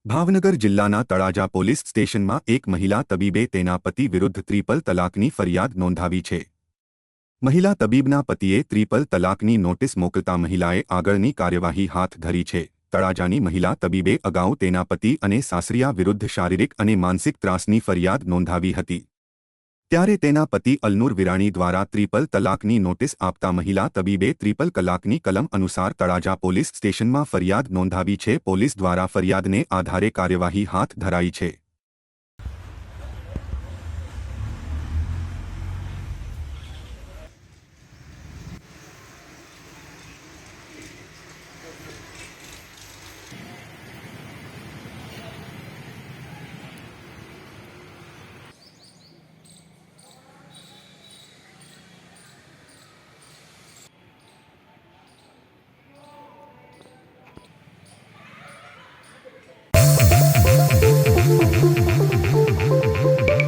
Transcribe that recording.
ભાવનગર જિલ્લાના તળાજા પોલીસ સ્ટેશનમાં એક મહિલા તબીબે તેના પતિ વિરુદ્ધ ટ્રિપલ તલાકની ફરિયાદ નોંધાવી છે। મહિલા તબીબના પતિએ ટ્રિપલ તલાકની નોટિસ મોકલતા મહિલાએ આગળની કાર્યવાહી હાથ ધરી છે। તળાજાની મહિલા તબીબે અગાઉ તેના પતિ અને સાસરિયા વિરુદ્ધ શારીરિક અને માનસિક ત્રાસની ફરિયાદ નોંધાવી હતી। ત્યારે તેના પતિ અલનુર વિરાણી દ્વારા ટ્રિપલ તલાકની નોટિસ આપતા મહિલા તબીબે ટ્રિપલ તલાકની કલમ અનુસાર તળાજા પોલીસ સ્ટેશનમાં ફરિયાદ નોંધાવી છે। પોલીસ દ્વારા ફરિયાદને આધારે કાર્યવાહી હાથ ધરાઈ છે।